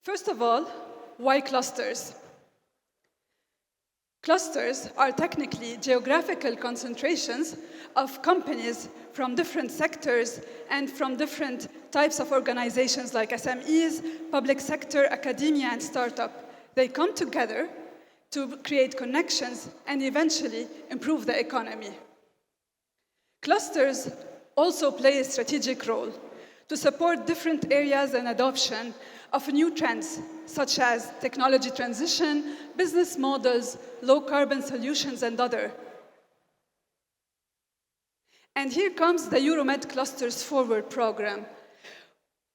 First of all, why clusters? Clusters are technically geographical concentrations of companies from different sectors and from different types of organizations like SMEs, public sector, academia, and startup. They come together to create connections and eventually improve the economy. Clusters also play a strategic role to support different areas and adoption of new trends, such as technology transition, business models, low-carbon solutions, and other. And here comes the Euromed Clusters Forward program.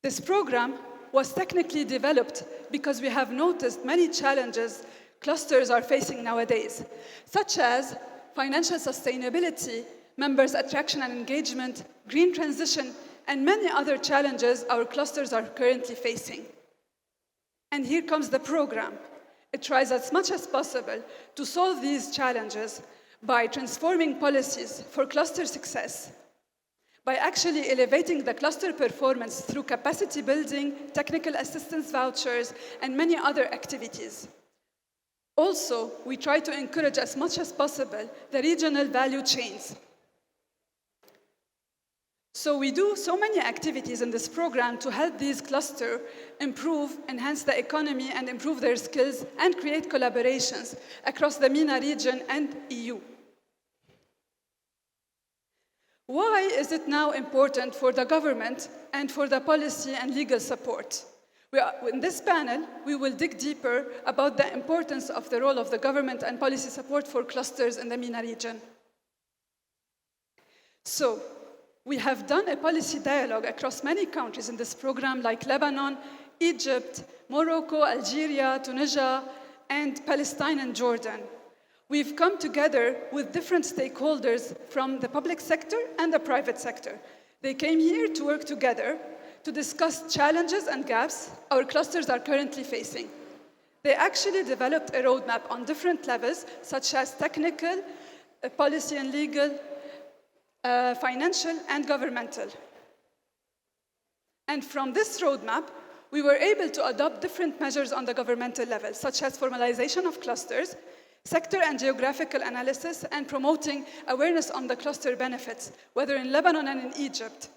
This program was technically developed because we have noticed many challenges clusters are facing nowadays, such as financial sustainability, members' attraction and engagement, green transition, and many other challenges our clusters are currently facing. And here comes the program. It tries as much as possible to solve these challenges by transforming policies for cluster success, by actually elevating the cluster performance through capacity building, technical assistance vouchers, and many other activities. Also, we try to encourage as much as possible the regional value chains. So we do so many activities in this program to help these clusters improve, enhance the economy, and improve their skills, and create collaborations across the MENA region and EU. Why is it now important for the government and for the policy and legal support? In this panel, we will dig deeper about the importance of the role of the government and policy support for clusters in the MENA region. So, we have done a policy dialogue across many countries in this program, like Lebanon, Egypt, Morocco, Algeria, Tunisia, and Palestine and Jordan. We've come together with different stakeholders from the public sector and the private sector. They came here to work together to discuss challenges and gaps our clusters are currently facing. They actually developed a roadmap on different levels, such as technical, policy and legal, financial, and governmental. And from this roadmap, we were able to adopt different measures on the governmental level, such as formalization of clusters, sector and geographical analysis, and promoting awareness on the cluster benefits, whether in Lebanon and in Egypt.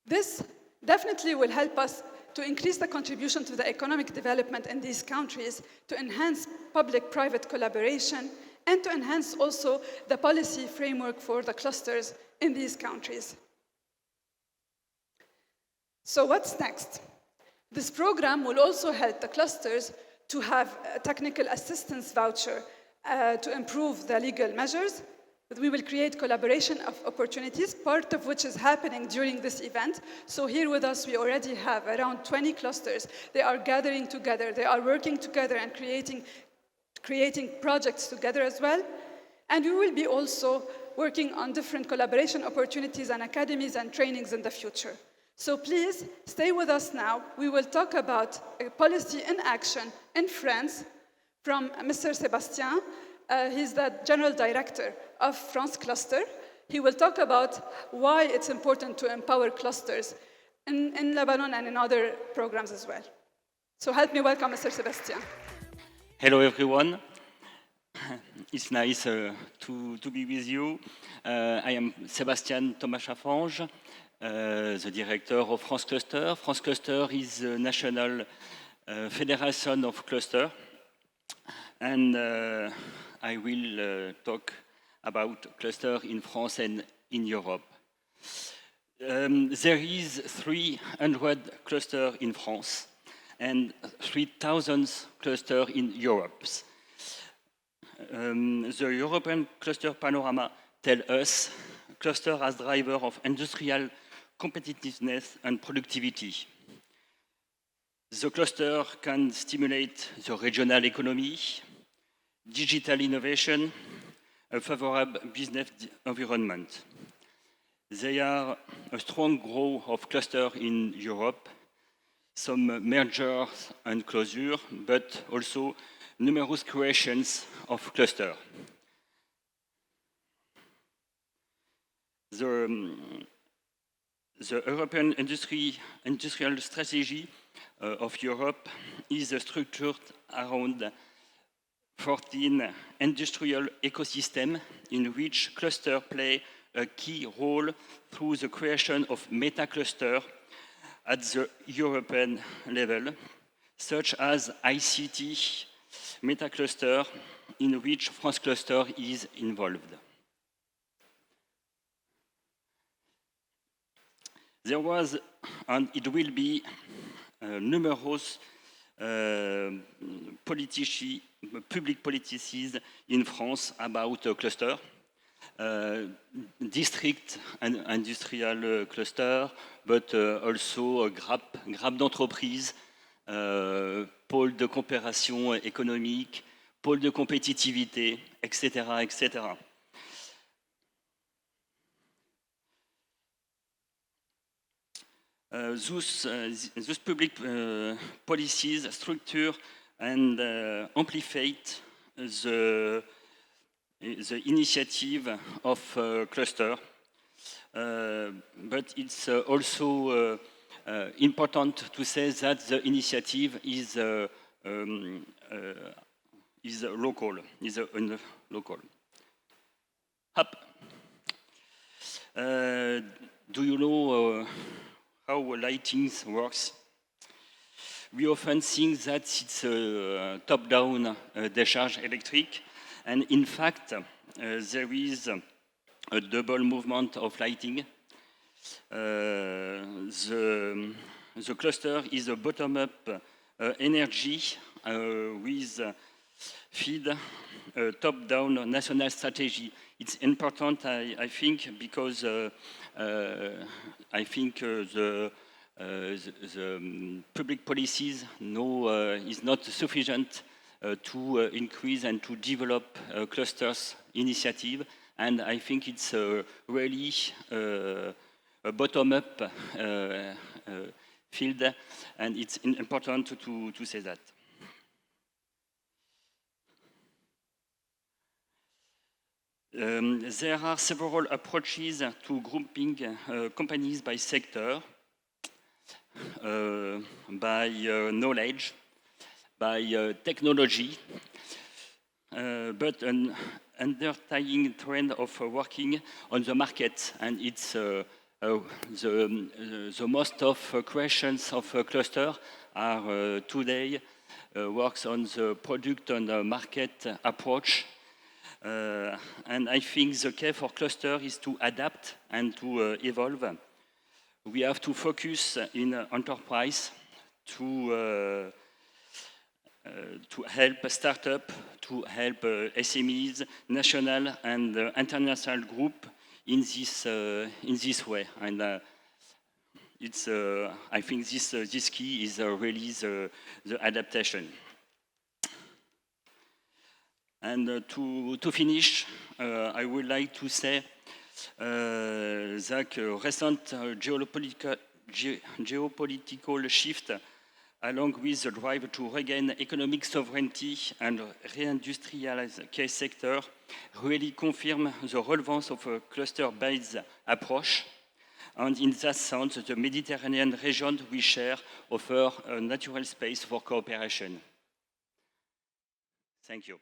This definitely will help us to increase the contribution to the economic development in these countries, to enhance public-private collaboration, and to enhance also the policy framework for the clusters in these countries. So what's next? This program will also help the clusters to have a technical assistance voucher to improve the legal measures. We will create collaboration of opportunities, part of which is happening during this event. So here with us, we already have around 20 clusters. They are gathering together, they are working together and creating projects together as well. And we will be also working on different collaboration opportunities and academies and trainings in the future. So please stay with us now. We will talk about a policy in action in France from Mr. Sébastien. He's the General Director of France Cluster. He will talk about why it's important to empower clusters in Lebanon and in other programs as well. So help me welcome Mr. Sébastien. Hello everyone. It's nice to be with you. I am Sébastien Thomas-Chaffange, the director of France Cluster. France Cluster is the national federation of cluster, and I will talk about cluster in France and in Europe. There is 300 clusters in France and 3,000 clusters in Europe. The European cluster panorama tells us cluster as driver of industrial competitiveness and productivity. The cluster can stimulate the regional economy, digital innovation, a favorable business environment. There are a strong growth of clusters in Europe, some mergers and closures, but also numerous creations of clusters. The European industrial strategy of Europe is structured around 14 industrial ecosystems in which clusters play a key role through the creation of meta-clusters at the European level, such as ICT meta-cluster, in which France Cluster is involved. There was, and it will be, numerous public policies in France about cluster, district and industrial cluster, but also grappe d'entreprise, pôle de coopération économique, pôle de compétitivité, etc., etc. Those public policies structure and amplify the initiative of cluster, but it's also important to say that the initiative is local. Up. Do you know how lighting works? We often think that it's a top-down discharge electric, and in fact, there is a double movement of lighting. The cluster is a bottom-up energy with feed a top-down national strategy. It's important, I think, because I think the public policies is not sufficient to increase and to develop clusters initiative, and I think it's really a bottom-up field, and it's important to say that. There are several approaches to grouping companies by sector, by knowledge, by technology, but an underlying trend of working on the market, and it's the most of creations of a cluster are today works on the product and the market approach. And I think the key for cluster is to adapt and to evolve. We have to focus in enterprise to help a startup, to help SMEs, national and international group in this way. And it's I think this key is really the adaptation. And to finish, I would like to say that recent geopolitical shift, along with the drive to regain economic sovereignty and reindustrialize key sector, really confirm the relevance of a cluster-based approach. And in that sense, the Mediterranean region we share offer a natural space for cooperation. Thank you.